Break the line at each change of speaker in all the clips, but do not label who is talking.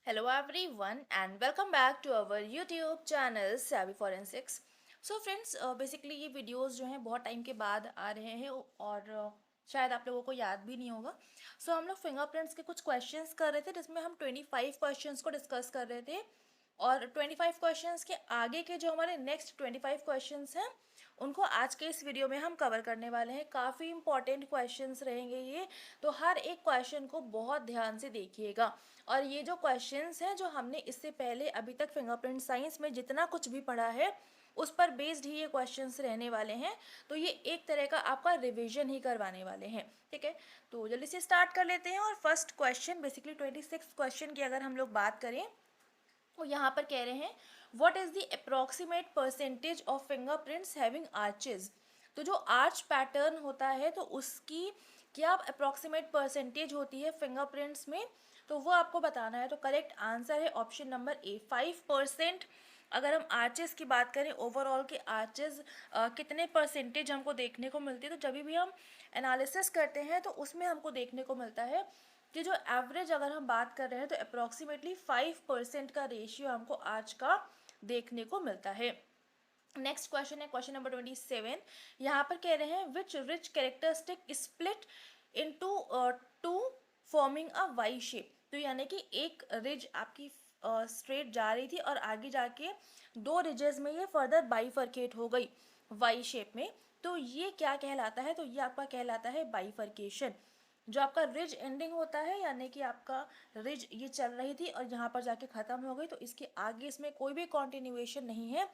Hello everyone and welcome back to our YouTube channel Savvy Forensics. So friends, basically ये videos जो हैं बहुत time के बाद आ रहे हैं और शायद आप लोगों को याद भी नहीं होगा. हम लोग फिंगरप्रिंट्स के कुछ क्वेश्चंस कर रहे थे जिसमें हम 25 क्वेश्चंस को डिस्कस कर रहे थे और 25 क्वेश्चंस के आगे के जो हमारे नेक्स्ट 25 क्वेश्चंस हैं उनको आज के इस वीडियो में हम कवर करने वाले हैं. काफ़ी इंपॉर्टेंट क्वेश्चंस रहेंगे ये, तो हर एक क्वेश्चन को बहुत ध्यान से देखिएगा. और ये जो क्वेश्चंस हैं जो हमने इससे पहले अभी तक फिंगरप्रिंट साइंस में जितना कुछ भी पढ़ा है उस पर बेस्ड ही ये क्वेश्चंस रहने वाले हैं. तो ये एक तरह का आपका रिवीजन ही करवाने वाले हैं. ठीक है, तो जल्दी से स्टार्ट कर लेते हैं. और फर्स्ट क्वेश्चन बेसिकली 26 क्वेश्चन की अगर हम लोग बात करें तो यहाँ पर कह रहे हैं what is the approximate percentage of fingerprints having arches. तो जो आर्च पैटर्न होता है तो उसकी क्या अप्रॉक्सीमेट परसेंटेज होती है फिंगरप्रिंट्स में, तो वो आपको बताना है. तो करेक्ट आंसर है ऑप्शन नंबर ए 5%. अगर हम आर्चेस की बात करें, ओवरऑल के आर्चेस कितने परसेंटेज हमको देखने को मिलती है, तो जब भी हम एनालिसिस करते हैं तो उसमें हमको देखने को मिलता है कि जो एवरेज अगर हम बात कर रहे हैं तो अप्रॉक्सीमेटली 5% का रेशियो हमको आर्च का देखने को मिलता है. नेक्स्ट क्वेश्चन है क्वेश्चन नंबर 27. यहाँ पर कह रहे हैं which ridge characteristic split into two forming a Y shape. तो यानी कि एक रिज आपकी स्ट्रेट जा रही थी और आगे जाके दो रिजेस में ये फर्दर बाइफर्केट हो गई वाई शेप में. तो ये क्या कहलाता है, तो ये आपका कहलाता है बाइफर्केशन. जो आपका रिज एंडिंग होता है यानी कि आपका रिज ये चल रही थी और यहाँ पर जाके ख़त्म हो गई, तो इसके आगे इसमें कोई भी कॉन्टिन्यूएशन नहीं है.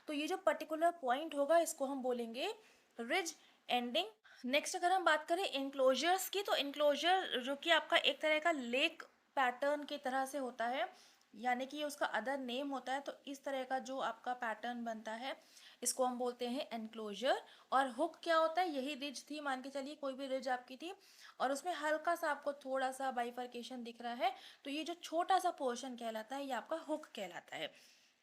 तो ये जो पर्टिकुलर पॉइंट होगा इसको हम बोलेंगे रिज एंडिंग. नेक्स्ट अगर हम बात करें इंक्लोजर्स की, तो इंक्लोजर जो कि आपका एक तरह का लेक पैटर्न की तरह से होता है, यानी कि ये उसका अदर नेम होता है. तो इस तरह का जो आपका पैटर्न बनता है इसको हम बोलते हैं एनक्लोजर. और हुक क्या होता है, यही रिज थी, मान के चलिए कोई भी रिज आपकी थी और उसमें हल्का सा आपको थोड़ा सा बाइफर्केशन दिख रहा है, तो ये जो छोटा सा पोर्शन कहलाता है ये आपका हुक कहलाता है.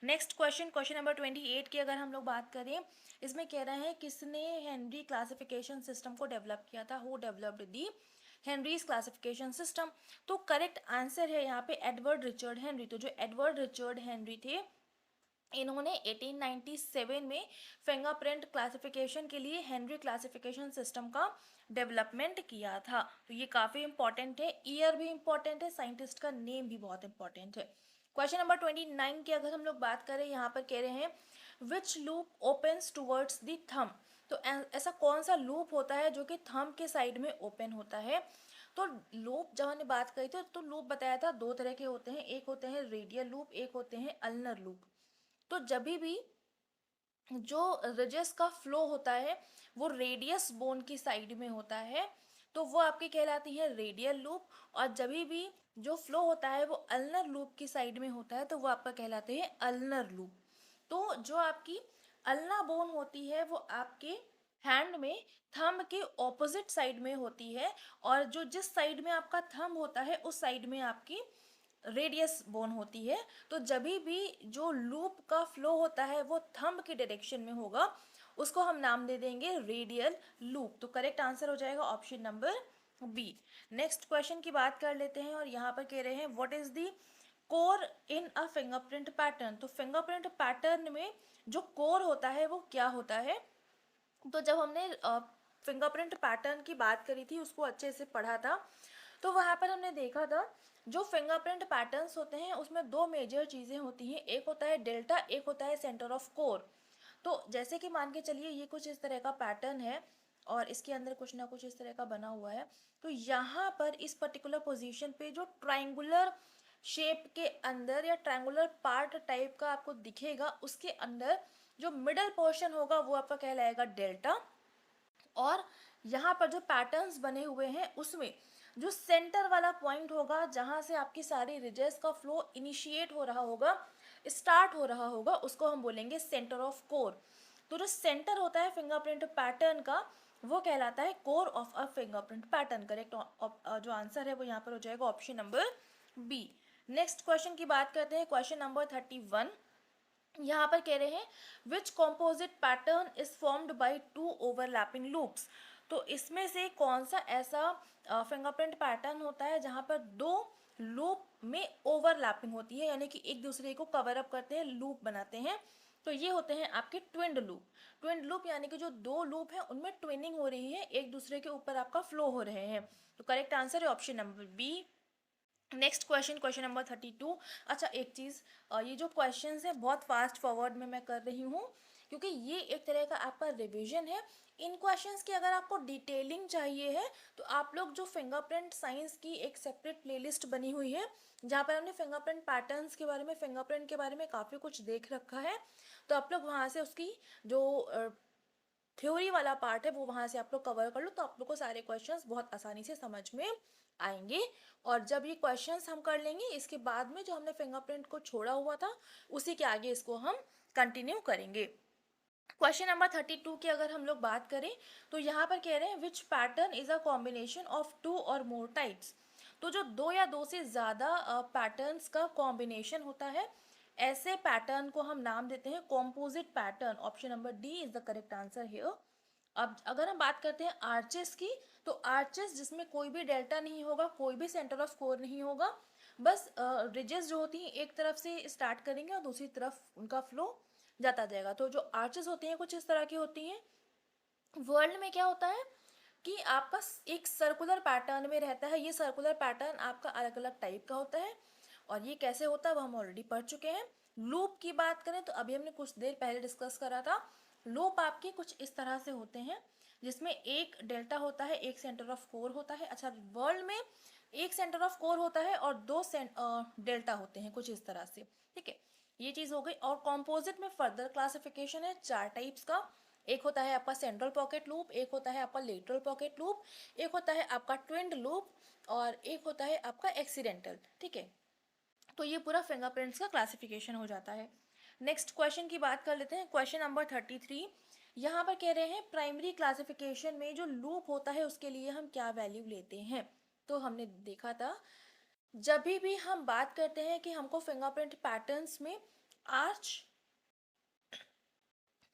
नेक्स्ट क्वेश्चन क्वेश्चन नंबर 28 की अगर हम लोग बात करें, इसमें कह रहे हैं किसने हेनरी क्लासिफिकेशन सिस्टम को डेवलप किया था, who developed the Henrys classification system. तो करेक्ट आंसर है यहाँ पे एडवर्ड रिचर्ड हेनरी. तो जो एडवर्ड रिचर्ड हेनरी थे इन्होंने 1897 में फिंगरप्रिंट क्लासिफिकेशन के लिए हेनरी क्लासिफिकेशन सिस्टम का डेवलपमेंट किया था. तो ये काफ़ी इंपॉर्टेंट है, ईयर भी इंपॉर्टेंट है, साइंटिस्ट का नेम भी बहुत इंपॉर्टेंट है. क्वेश्चन नंबर 29 की अगर हम लोग बात करें, यहाँ पर कह रहे हैं which loop opens towards the thumb. तो ऐसा कौन सा लूप होता है जो कि थंब के साइड में ओपन होता है. तो लूप जब हमने बात करी थी तो लूप बताया था दो तरह के होते हैं, एक होते हैं रेडियल लूप, एक होते हैं अल्नर लूप. तो जब भी जो रिजेस का फ्लो होता है वो रेडियस बोन की साइड में होता है तो वो आपकी कहलाती है रेडियल लूप. और जब भी जो फ्लो होता है वो अल्नर लूप की साइड में होता है तो वो आपका कहलाते हैं अल्नर लूप. तो जो आपकी अल्ना बोन होती है वो आपके हैंड में थंब के ऑपोजिट साइड में होती है, और जो जिस साइड में आपका थंब होता है उस साइड में आपकी रेडियस बोन होती है. तो जब भी जो लूप का फ्लो होता है वो थंब के डायरेक्शन में होगा उसको हम नाम दे देंगे रेडियल लूप. तो करेक्ट आंसर हो जाएगा option number B. Next question की बात कर लेते हैं और यहाँ पर कह रहे हैं what is the core in a fingerprint pattern. तो फिंगरप्रिंट पैटर्न में जो कोर होता है वो क्या होता है. तो जब हमने फिंगरप्रिंट पैटर्न की बात करी थी उसको अच्छे से पढ़ा था तो वहाँ पर हमने देखा था जो फिंगरप्रिंट पैटर्न्स होते हैं उसमें दो मेजर चीज़ें होती हैं, एक होता है डेल्टा, एक होता है सेंटर ऑफ कोर. तो जैसे कि मान के चलिए ये कुछ इस तरह का पैटर्न है और इसके अंदर कुछ ना कुछ इस तरह का बना हुआ है. तो यहाँ पर इस पर्टिकुलर पोजीशन पे जो ट्राइंगुलर शेप के अंदर या ट्रायंगुलर पार्ट टाइप का आपको दिखेगा उसके अंदर जो मिडल पोर्शन होगा वो आपका कहलाएगा डेल्टा. और यहाँ पर जो पैटर्न्स बने हुए हैं उसमें जो सेंटर वाला पॉइंट होगा जहाँ से आपकी सारी रिजेस का फ्लो इनिशिएट हो रहा होगा, स्टार्ट हो रहा होगा, उसको हम बोलेंगे सेंटर ऑफ कोर. तो जो सेंटर होता है फिंगरप्रिंट पैटर्न का वो कहलाता है core of a fingerprint pattern. Correct जो आंसर है वो यहाँ पर हो जाएगा option number B. Next question की बात करते हैं क्वेश्चन नंबर 31. यहाँ पर कह रहे हैं which composite pattern is formed by two overlapping loops. तो इसमें से कौन सा ऐसा फिंगरप्रिंट पैटर्न होता है जहाँ पर दो लूप में ओवरलैपिंग होती है, यानी कि एक दूसरे को कवर अप करते हैं, लूप बनाते हैं। तो ये होते हैं आपके ट्विन्ड लूप। ट्विन्ड लूप यानी कि जो दो लूप हैं उनमें ट्विनिंग हो रही है, एक दूसरे के ऊपर आपका फ्लो हो रहे हैं। तो करेक्ट आंसर है option number B. Next question, question number 32। अच्छा एक चीज़, ये जो क्वेश्चंस हैं बहुत फास्ट फॉरवर्ड में मैं कर रही हूँ, क्योंकि ये एक तरह का आपका रिवीजन है। इन क्वेश्चंस की अगर आपको डिटेलिंग चाहिए है तो आप लोग जो फिंगरप्रिंट साइंस की एक सेपरेट प्लेलिस्ट बनी हुई है, जहाँ पर हमने फिंगरप्रिंट पैटर्न्स के बारे में, फिंगरप्रिंट के बारे में काफ़ी कुछ देख रखा है, तो आप लोग वहाँ से उसकी जो थ्योरी वाला पार्ट है वो वहाँ से आप लोग कवर कर लो, तो आप लोग को सारे क्वेश्चंस बहुत आसानी से समझ में आएंगे। और जब ये क्वेश्चंस हम कर लेंगे, इसके बाद में जो हमने फिंगरप्रिंट को छोड़ा हुआ था उसी के आगे इसको हम कंटिन्यू करेंगे। क्वेश्चन नंबर 32 की अगर हम लोग बात करें तो यहाँ पर कह रहे हैं which pattern is a combination of 2 और मोर टाइप्स। तो जो दो या दो से ज़्यादा पैटर्न्स का कॉम्बिनेशन होता है, ऐसे पैटर्न को हम नाम देते हैं composite pattern. Option number D is the correct answer here. अब अगर हम बात करते हैं आर्चेस की, तो आर्चेस जिसमें कोई भी डेल्टा नहीं होगा, कोई भी सेंटर ऑफ कोर नहीं होगा, बस रिजेस जो होती हैं एक तरफ से स्टार्ट करेंगे और दूसरी तरफ उनका फ्लो जाता जाएगा। तो जो आर्चेस होती हैं कुछ इस तरह की होती हैं। वर्ल्ड में क्या होता है कि आपका एक सर्कुलर पैटर्न में रहता है, ये सर्कुलर पैटर्न आपका अलग अलग टाइप का होता है, और ये कैसे होता है वो हम ऑलरेडी पढ़ चुके हैं। लूप की बात करें तो अभी हमने कुछ देर पहले डिस्कस करा था। लूप आपके कुछ इस तरह से होते हैं, जिसमें एक डेल्टा होता है, एक सेंटर ऑफ कोर होता है। अच्छा, वर्ल्ड में एक सेंटर ऑफ कोर होता है और दो डेल्टा होते हैं कुछ इस तरह से, ठीक है। ये चीज़ हो गई। और कॉम्पोजिट में फर्दर क्लासिफिकेशन है 4 टाइप्स का। एक होता है आपका सेंट्रल पॉकेट लूप, एक होता है आपका लेटरल पॉकेट लूप, एक होता है आपका ट्विन्ड लूप, और एक होता है आपका एक्सीडेंटल, ठीक है। तो ये पूरा फिंगरप्रिंट्स का क्लासिफिकेशन हो जाता है। नेक्स्ट क्वेश्चन की बात कर लेते हैं, क्वेश्चन नंबर 33। यहाँ पर कह रहे हैं प्राइमरी क्लासिफिकेशन में जो लूप होता है उसके लिए हम क्या वैल्यू लेते हैं। तो हमने देखा था जब भी हम बात करते हैं कि हमको फिंगरप्रिंट पैटर्न्स में आर्च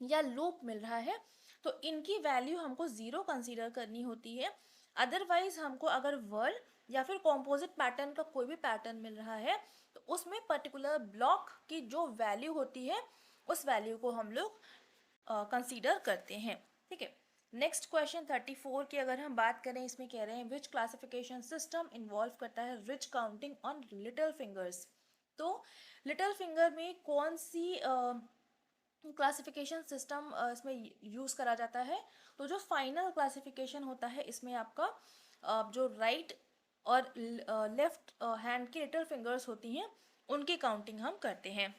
या लूप मिल रहा है, तो इनकी वैल्यू हमको 0 कंसीडर करनी होती है। अदरवाइज हमको अगर वर्ल्ड या फिर कॉम्पोजिट पैटर्न का कोई भी पैटर्न मिल रहा है तो उसमें पर्टिकुलर ब्लॉक की जो वैल्यू होती है उस वैल्यू को हम लोग कंसीडर करते हैं, ठीक है। नेक्स्ट क्वेश्चन 34 की अगर हम बात करें, इसमें कह रहे हैं विच क्लासिफिकेशन सिस्टम इन्वॉल्व करता है rich counting on little fingers. तो लिटिल फिंगर में कौन सी क्लासिफिकेशन सिस्टम इसमें यूज़ करा जाता है। तो जो फाइनल क्लासिफिकेशन होता है इसमें आपका जो राइट और लेफ्ट हैंड की लिटिल फिंगर्स होती हैं उनकी काउंटिंग हम करते हैं।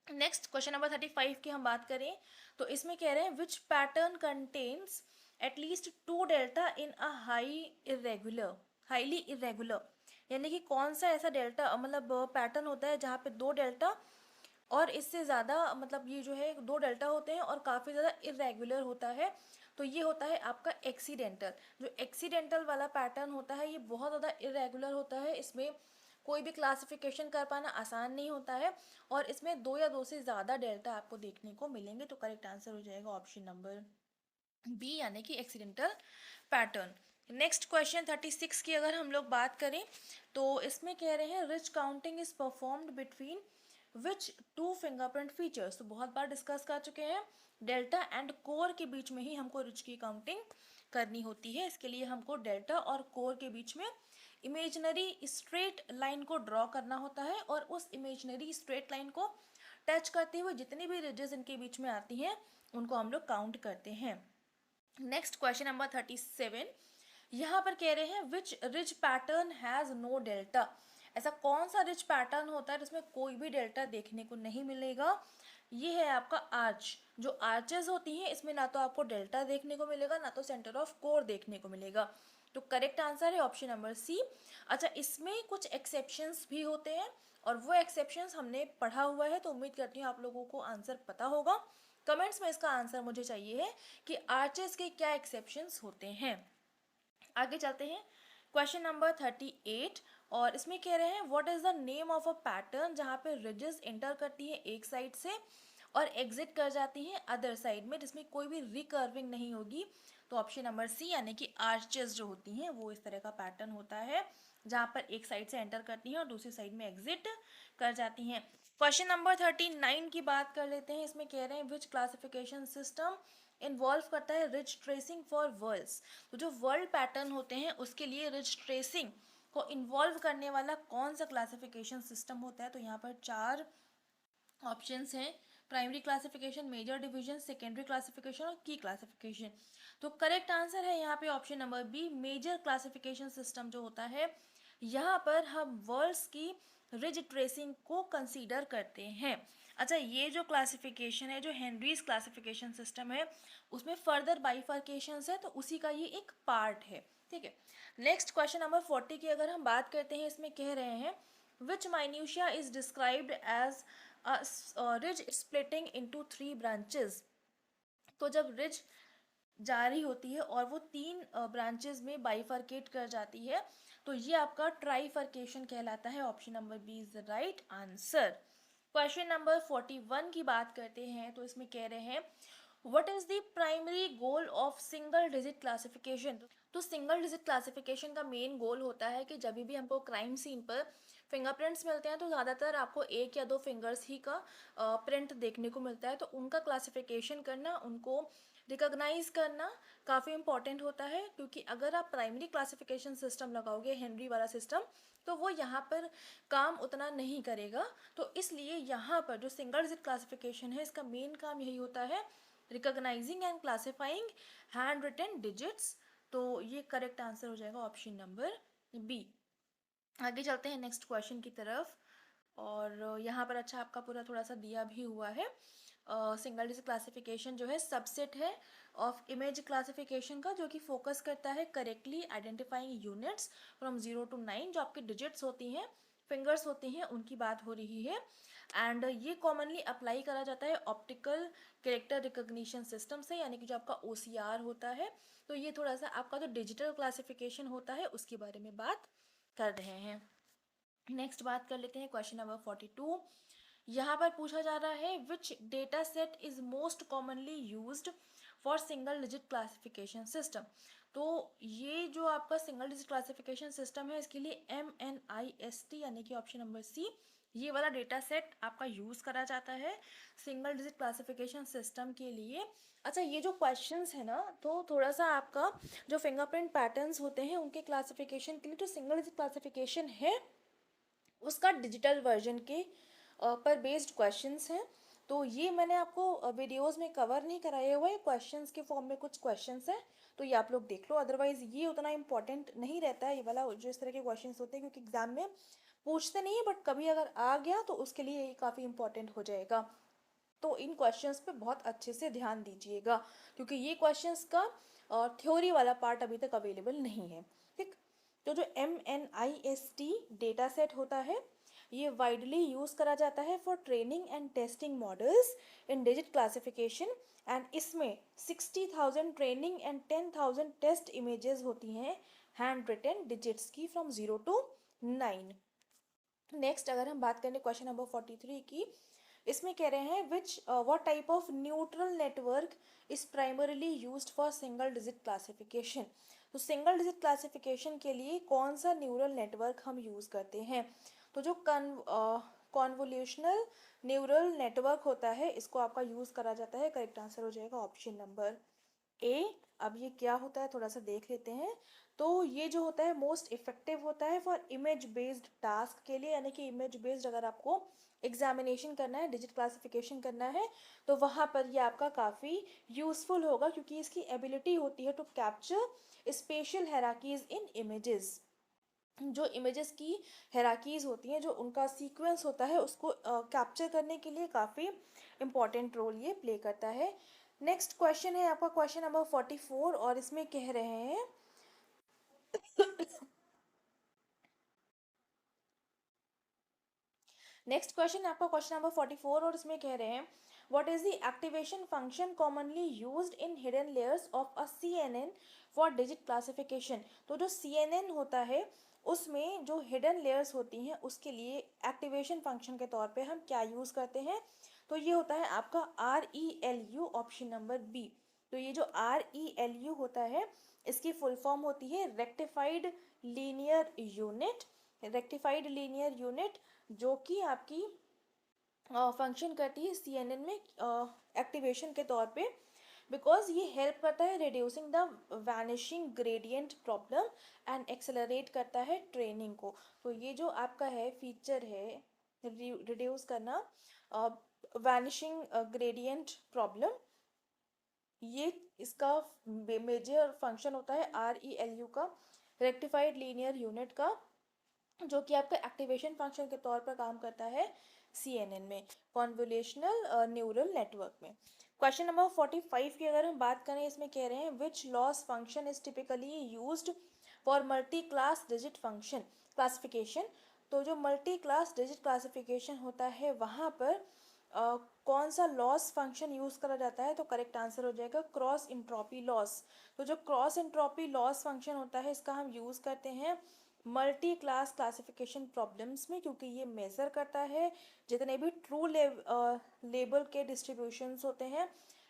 नेक्स्ट क्वेश्चन नंबर 35 की हम बात करें तो इसमें कह रहे हैं which pattern contains at least 2 delta in a highly irregular, यानी कि कौन सा ऐसा डेल्टा मतलब पैटर्न होता है जहाँ पे 2 डेल्टा और इससे ज़्यादा, मतलब ये जो है 2 डेल्टा होते हैं और काफ़ी ज़्यादा इरेगुलर होता है। तो ये होता है आपका एक्सीडेंटल। जो एक्सीडेंटल वाला पैटर्न होता है ये बहुत ज़्यादा इरेगुलर होता है, इसमें कोई भी क्लासिफिकेशन कर पाना आसान नहीं होता है, और इसमें 2 या 2 से ज़्यादा डेल्टा आपको देखने को मिलेंगे। तो करेक्ट आंसर हो जाएगा ऑप्शन नंबर बी, यानी कि एक्सीडेंटल पैटर्न। नेक्स्ट क्वेश्चन 36 की अगर हम लोग बात करें तो इसमें कह रहे हैं rich counting is performed between which 2 fingerprint features. तो बहुत बार डिस्कस कर चुके हैं, डेल्टा एंड कोर के बीच में ही हमको रिच की काउंटिंग करनी होती है। इसके लिए हमको डेल्टा और कोर के बीच में इमेजनरी स्ट्रेट लाइन को ड्रॉ करना होता है, और उस इमेजनरी स्ट्रेट लाइन को टच करते हुए जितनी भी रिजेस इनके बीच में आती हैं उनको हम लोग काउंट करते हैं। नेक्स्ट क्वेश्चन नंबर 37, यहाँ पर कह रहे हैं which ridge pattern has no delta. ऐसा कौन सा रिच पैटर्न होता है जिसमें कोई भी डेल्टा देखने को नहीं मिलेगा। ये है आपका आर्च। जो आर्चेस होती हैं इसमें ना तो आपको डेल्टा देखने को मिलेगा ना तो सेंटर ऑफ कोर देखने को मिलेगा। तो करेक्ट आंसर है ऑप्शन नंबर सी। अच्छा, इसमें कुछ एक्सेप्शंस भी होते हैं और वो एक्सेप्शंस हमने पढ़ा हुआ है, तो उम्मीद करती हूँ आप लोगों को आंसर पता होगा। कमेंट्स में इसका आंसर मुझे चाहिए है कि आर्चेस के क्या एक्सेप्शंस होते हैं। आगे चलते हैं, क्वेश्चन नंबर 38, और इसमें कह रहे हैं what is the name of a pattern जहाँ पे रिजेस एंटर करती है एक साइड से और एग्जिट कर जाती है अदर साइड में, जिसमें कोई भी रिकर्विंग नहीं होगी। तो ऑप्शन नंबर सी, यानी कि आर्चेस जो होती हैं वो इस तरह का पैटर्न होता है। जहाँ पर एक साइड से एंटर करती हैं और दूसरी साइड में एग्जिट कर जाती हैं। क्वेश्चन नंबर 39 की बात कर लेते हैं। इसमें कह रहे हैं विच क्लासिफिकेशन सिस्टम इन्वॉल्व करता है रिज ट्रेसिंग फॉर वर्ल्ड्स। तो जो वर्ल्ड पैटर्न होते हैं उसके लिए रिज ट्रेसिंग को इन्वॉल्व करने वाला कौन सा क्लासिफिकेशन सिस्टम होता है। तो यहाँ पर 4 ऑप्शंस हैं, primary classification, major division, secondary classification और की क्लासिफिकेशन। तो करेक्ट आंसर है यहाँ पे option number B, major classification system जो होता है यहाँ पर हम वर्ड्स की रिज ट्रेसिंग को कंसीडर करते हैं। अच्छा, ये जो क्लासिफिकेशन है, जो हेनरीज क्लासिफिकेशन सिस्टम है, उसमें फर्दर बाइफर्केशंस है, तो उसी का ये एक पार्ट है। ठीक है, नेक्स्ट क्वेश्चन नंबर 40 की अगर हम बात करते हैं, इसमें कह रहे हैं which minutiae is described as ridge splitting into 3 branches. तो जब रिज जारी होती है और वो 3 ब्रांचेस में बाइफर्केट कर जाती है, तो ये आपका ट्राइफर्केशन कहलाता है। Option number B is the right answer. Question number 41 की बात करते हैं। तो इसमें कह रहे हैं what is the primary goal of single digit classification. तो सिंगल डिजिट क्लासिफिकेशन का मेन गोल होता है कि जब भी हमको क्राइम सीन पर फिंगरप्रिंट्स मिलते हैं तो ज़्यादातर आपको 1 या 2 फिंगर्स ही का प्रिंट देखने को मिलता है। तो उनका क्लासिफिकेशन करना, उनको रिकॉग्नाइज करना काफ़ी इंपॉर्टेंट होता है, क्योंकि अगर आप प्राइमरी क्लासिफिकेशन सिस्टम लगाओगे, हेनरी वाला सिस्टम, तो वो यहाँ पर काम उतना नहीं करेगा। तो इसलिए यहाँ पर जो सिंगल डिजिट क्लासिफिकेशन है, इसका मेन काम यही होता है, recognizing and classifying hand written digits. तो ये करेक्ट आंसर हो जाएगा ऑप्शन नंबर बी। आगे चलते हैं नेक्स्ट क्वेश्चन की तरफ। और यहाँ पर अच्छा आपका पूरा थोड़ा सा दिया भी हुआ है। सिंगल डिजिट क्लासिफिकेशन जो है सबसेट है ऑफ इमेज क्लासिफिकेशन का, जो कि फोकस करता है correctly identifying units from 0 to 9। जो आपकी डिजिट्स होती हैं, फिंगर्स होती हैं, उनकी बात हो रही है। एंड ये कॉमनली अप्लाई करा जाता है ऑप्टिकल कैरेक्टर रिकॉग्निशन सिस्टम से, यानी कि जो आपका OCR होता है। तो ये थोड़ा सा आपका जो डिजिटल क्लासिफिकेशन होता है उसके बारे में बात कर रहे हैं। नेक्स्ट बात कर लेते हैं क्वेश्चन नंबर 42। यहाँ पर पूछा जा रहा है which data set is most commonly used for single digit classification system. तो ये जो आपका सिंगल डिजिट क्लासिफिकेशन सिस्टम है, इसके लिए MNIST यानी कि ऑप्शन नंबर सी, ये वाला डेटा सेट आपका यूज़ करा जाता है सिंगल डिजिट क्लासिफिकेशन सिस्टम के लिए। अच्छा, ये जो क्वेश्चंस है ना, तो थोड़ा सा आपका जो फिंगरप्रिंट पैटर्न्स होते हैं उनके क्लासिफिकेशन के लिए जो सिंगल डिजिट क्लासिफिकेशन है उसका डिजिटल वर्जन के पर बेस्ड क्वेश्चंस हैं। तो ये मैंने आपको वीडियोस में कवर नहीं कराया हुआ है, क्वेश्चंस के फॉर्म में कुछ क्वेश्चंस हैं, तो ये आप लोग देख लो। अदरवाइज ये उतना इंपॉर्टेंट नहीं रहता है, ये वाला जो इस तरह के क्वेश्चंस होते हैं, क्योंकि एग्जाम में पूछते नहीं है, बट कभी अगर आ गया तो उसके लिए ये काफ़ी इंपॉर्टेंट हो जाएगा। तो इन क्वेश्चंस पे बहुत अच्छे से ध्यान दीजिएगा, क्योंकि ये क्वेश्चंस का थ्योरी वाला पार्ट अभी तक अवेलेबल नहीं है। ठीक, तो जो MNIST डेटा सेट होता है, ये वाइडली यूज़ करा जाता है for training and testing models in digit classification. And इसमें 60,000 ट्रेनिंग एंड 10,000 टेस्ट इमेजेस होती हैं हैंड रिटन डिजिट्स की फ्रॉम 0 to 9। नेक्स्ट अगर हम बात करें क्वेश्चन नंबर 43 की, इसमें कह रहे हैं विच what type of neutral network is primarily used for single digit classification. तो सिंगल डिजिट क्लासिफिकेशन के लिए कौन सा न्यूरल नेटवर्क हम यूज़ करते हैं। तो जो कॉन्वोल्यूशनल न्यूरल नेटवर्क होता है, इसको आपका यूज़ करा जाता है। करेक्ट आंसर हो जाएगा ऑप्शन नंबर ए। अब ये क्या होता है थोड़ा सा देख लेते हैं। तो ये जो होता है मोस्ट इफेक्टिव होता है फॉर इमेज बेस्ड टास्क के लिए, यानी कि इमेज बेस्ड अगर आपको एग्जामिनेशन करना है, डिजिट क्लासिफिकेशन करना है, तो वहाँ पर ये आपका काफ़ी यूज़फुल होगा, क्योंकि इसकी एबिलिटी होती है to capture spatial hierarchies in images. जो इमेजेस की हेराकीज होती हैं, जो उनका सीक्वेंस होता है, उसको कैप्चर करने के लिए काफ़ी इम्पॉर्टेंट रोल ये प्ले करता है। नेक्स्ट क्वेश्चन है आपका क्वेश्चन नंबर 44, और इसमें कह रहे हैं नेक्स्ट क्वेश्चन आपका क्वेश्चन नंबर 44, और इसमें कह रहे हैं what is the activation function commonly used in hidden layers of a CNN for digit classification. तो जो CNN होता है उसमें जो हिडन लेयर्स होती हैं उसके लिए एक्टिवेशन फंक्शन के तौर पे हम क्या यूज़ करते हैं। तो ये होता है आपका RELU, ऑप्शन नंबर बी। तो ये जो RELU होता है, इसकी फुल फॉर्म होती है rectified linear unit, rectified linear unit, जो कि आपकी फंक्शन करती है CNN में एक्टिवेशन के तौर पे, बिकॉज ये हेल्प करता है reducing the vanishing gradient problem and accelerate करता है ट्रेनिंग को। तो ये जो आपका है फीचर है रिड्यूस करना वैनिशिंग ग्रेडियंट प्रॉब्लम, ये इसका मेजर फंक्शन होता है RELU का, रेक्टिफाइड लीनियर यूनिट का, जो कि आपका एक्टिवेशन फंक्शन के तौर पर काम करता है CNN में, कॉन्वोल्यूशनल न्यूरल नेटवर्क में। क्वेश्चन नंबर 45 की अगर हम बात करें, इसमें कह रहे हैं which loss function is typically used for multi class digit function classification. तो जो मल्टी क्लास डिजिट क्लासिफिकेशन होता है वहाँ पर कौन सा लॉस फंक्शन यूज़ करा जाता है, तो करेक्ट आंसर हो जाएगा क्रॉस इंट्रॉपी लॉस। तो जो क्रॉस इंट्रॉपी लॉस फंक्शन होता है इसका हम यूज़ करते हैं मल्टी क्लास क्लासिफिकेशन प्रॉब्लम्स में, क्योंकि ये मेज़र करता है जितने भी ट्रू लेबल के डिस्ट्रीब्यूशंस होते हैं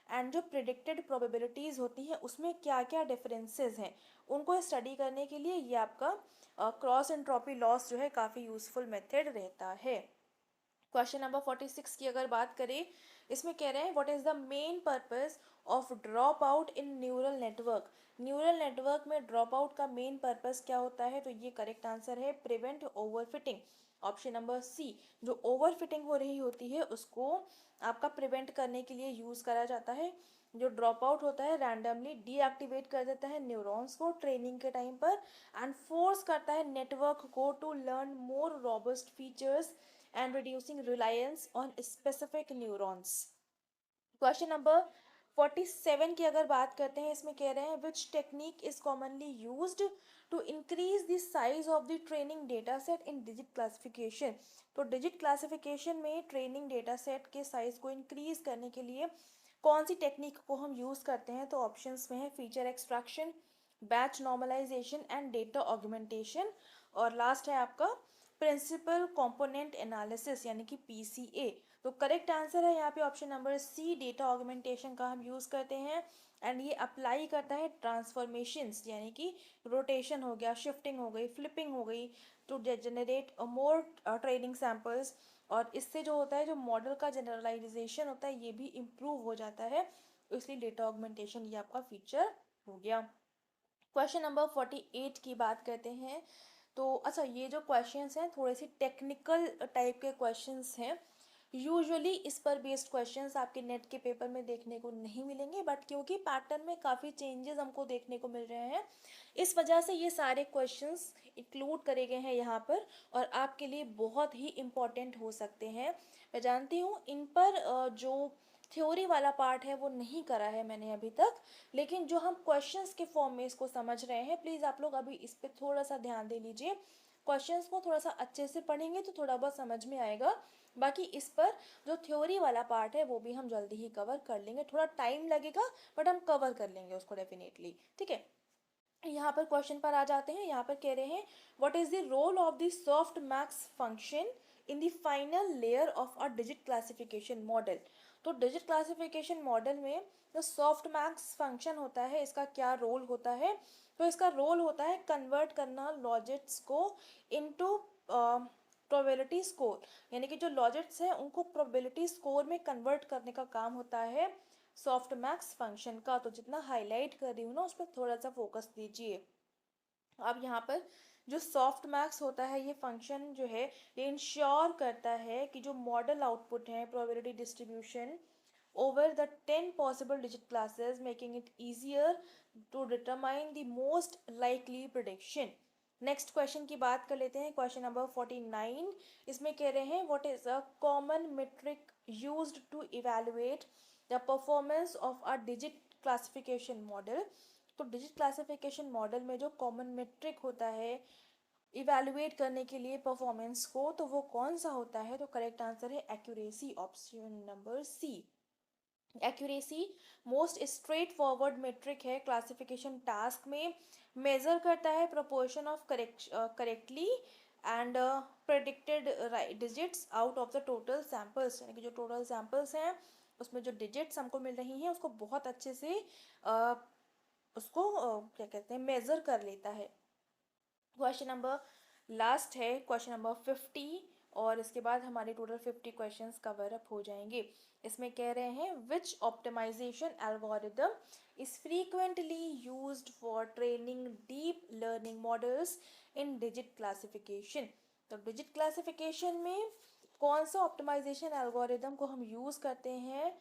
एंड जो प्रिडिक्टेड प्रोबेबिलिटीज़ होती हैं उसमें क्या क्या डिफरेंसेस हैं, उनको स्टडी करने के लिए ये आपका क्रॉस एंट्रोपी लॉस जो है काफ़ी यूज़फुल मेथड रहता है। क्वेश्चन नंबर 46 की अगर बात करें, इसमें कह रहे हैं what is the main purpose of dropout in neural network. Neural network में ड्रॉप आउट का मेन पर्पस क्या होता है, तो ये करेक्ट आंसर है prevent overfitting, option number C. जो ओवरफिटिंग हो रही होती है उसको आपका प्रिवेंट करने के लिए यूज़ करा जाता है। जो ड्रॉप आउट होता है रैंडमली डीएक्टिवेट कर देता है न्यूरॉन्स को ट्रेनिंग के टाइम पर एंड फोर्स करता है नेटवर्क को to learn more robust features and reducing reliance on specific neurons। Question number 47 की अगर बात करते हैं, इसमें कह रहे हैं which technique is commonly used to increase the size of the training data set in digit classification. तो डिजिट क्लासिफिकेशन में ट्रेनिंग डेटा सेट के साइज को इंक्रीज करने के लिए कौन सी टेक्निक को हम यूज़ करते हैं, तो ऑप्शंस में है feature extraction, batch normalization and data augmentation, और लास्ट है आपका प्रिंसिपल कंपोनेंट एनालिसिस यानी कि PCA। तो करेक्ट आंसर है यहाँ पे option number C, data augmentation का हम यूज़ करते हैं एंड ये अप्लाई करता है ट्रांसफॉर्मेशंस यानी कि रोटेशन हो गया, शिफ्टिंग हो गई, फ्लिपिंग हो गई, to generate more training samples, और इससे जो होता है जो मॉडल का जनरलाइजेशन होता है ये भी इम्प्रूव हो जाता है, इसलिए डेटा ऑगमेंटेशन ये आपका फीचर हो गया। क्वेश्चन नंबर 48 की बात करते हैं। तो अच्छा, ये जो क्वेश्चंस हैं थोड़े से टेक्निकल टाइप के क्वेश्चंस हैं, यूजुअली इस पर बेस्ड क्वेश्चंस आपके नेट के पेपर में देखने को नहीं मिलेंगे, बट क्योंकि पैटर्न में काफ़ी चेंजेस हमको देखने को मिल रहे हैं इस वजह से ये सारे क्वेश्चंस इंक्लूड करे गए हैं यहाँ पर और आपके लिए बहुत ही इम्पॉर्टेंट हो सकते हैं। मैं जानती हूँ इन पर जो थ्योरी वाला पार्ट है वो नहीं करा है मैंने अभी तक, लेकिन जो हम क्वेश्चंस के फॉर्म में इसको समझ रहे हैं, प्लीज़ आप लोग अभी इस पर थोड़ा सा ध्यान दे लीजिए। क्वेश्चंस को थोड़ा सा अच्छे से पढ़ेंगे तो थोड़ा बहुत समझ में आएगा, बाकी इस पर जो थ्योरी वाला पार्ट है वो भी हम जल्दी ही कवर कर लेंगे, थोड़ा टाइम लगेगा बट हम कवर कर लेंगे उसको डेफिनेटली, ठीक है। यहाँ पर क्वेश्चन पर आ जाते हैं। यहाँ पर कह रहे हैं what is the role of the softmax function in the final layer of a digit classification model. तो डिजिट क्लासिफिकेशन मॉडल में जो सॉफ्ट मैक्स फंक्शन होता है इसका क्या रोल होता है, तो इसका रोल होता है कन्वर्ट करना लॉजिट्स को इनटू प्रोबेबिलिटी स्कोर, यानी कि जो लॉजिट्स हैं उनको प्रोबेबिलिटी स्कोर में कन्वर्ट करने का काम होता है सॉफ्ट मैक्स फंक्शन का। तो जितना हाईलाइट कर रही हूँ ना उस पर थोड़ा सा फोकस दीजिए। अब यहाँ पर जो सॉफ्ट मैक्स होता है ये फंक्शन जो है ये इंश्योर करता है कि जो मॉडल आउटपुट है probability distribution over the 10 possible digit classes making it easier to determine the most likely prediction. Next question की बात कर लेते हैं, क्वेश्चन नंबर 49। इसमें कह रहे हैं what is a common metric used to evaluate the performance of a digit classification model. तो डिजिट क्लासिफिकेशन मॉडल में जो कॉमन मेट्रिक होता है इवेलुएट करने के लिए परफॉर्मेंस को, तो वो कौन सा होता है, तो करेक्ट आंसर है accuracy, option number C. Accuracy most straightforward metric है क्लासिफिकेशन टास्क में, मेजर करता है proportion of correctly and predicted digits out of the total samples, यानी कि जो टोटल सैम्पल्स हैं उसमें जो डिजिट्स हमको मिल रही हैं उसको बहुत अच्छे से उसको क्या कहते हैं मेज़र कर लेता है। क्वेश्चन नंबर लास्ट है, क्वेश्चन नंबर 50, और इसके बाद हमारे टोटल 50 क्वेश्चंस कवर अप हो जाएंगे। इसमें कह रहे हैं which optimization algorithm is frequently used for training deep learning models in digit classification. तो डिजिट क्लासिफिकेशन में कौन सा ऑप्टिमाइजेशन एल्गोरिदम को हम यूज़ करते हैं?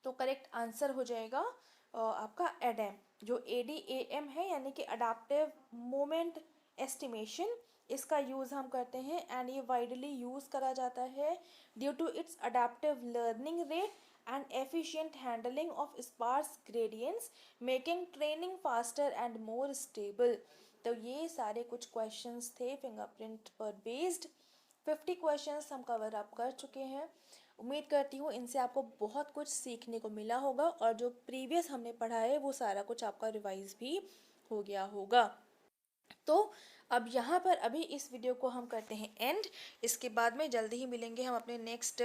तो करेक्ट आंसर हो जाएगा आपका एडम, जो ADAM है, यानी कि अडाप्टिव मोमेंट एस्टिमेशन। इसका यूज़ हम करते हैं एंड ये वाइडली यूज़ करा जाता है due to its adaptive learning rate and efficient handling of sparse gradients, making training faster and more stable. तो ये सारे कुछ क्वेश्चंस थे फिंगरप्रिंट पर बेस्ड। 50 क्वेश्चंस हम कवर अप कर चुके हैं। उम्मीद करती हूँ इनसे आपको बहुत कुछ सीखने को मिला होगा, और जो प्रीवियस हमने पढ़ा है वो सारा कुछ आपका रिवाइज भी हो गया होगा। तो अब यहाँ पर अभी इस वीडियो को हम करते हैं एंड। इसके बाद में जल्दी ही मिलेंगे हम अपने नेक्स्ट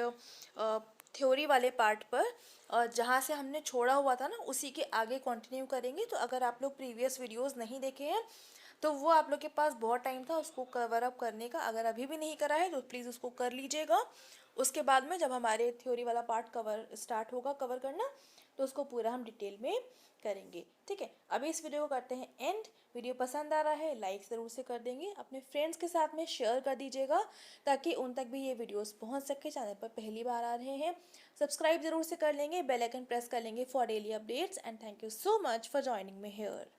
थ्योरी वाले पार्ट पर, और जहाँ से हमने छोड़ा हुआ था ना उसी के आगे कंटिन्यू करेंगे। तो अगर आप लोग प्रीवियस वीडियोस नहीं देखे हैं तो वो आप लोग के पास बहुत टाइम था उसको कवर अप करने का। अगर अभी भी नहीं करा है तो प्लीज़ उसको कर लीजिएगा। उसके बाद में जब हमारे थ्योरी वाला पार्ट कवर स्टार्ट होगा कवर करना, तो उसको पूरा हम डिटेल में करेंगे। ठीक है, अभी इस वीडियो को करते हैं एंड। वीडियो पसंद आ रहा है लाइक ज़रूर से कर देंगे, अपने फ्रेंड्स के साथ में शेयर कर दीजिएगा ताकि उन तक भी ये वीडियोस पहुंच सके। चैनल पर पहली बार आ रहे हैं सब्सक्राइब ज़रूर से कर लेंगे, बेल आइकन प्रेस कर लेंगे for daily updates, and thank you so much for joining me here.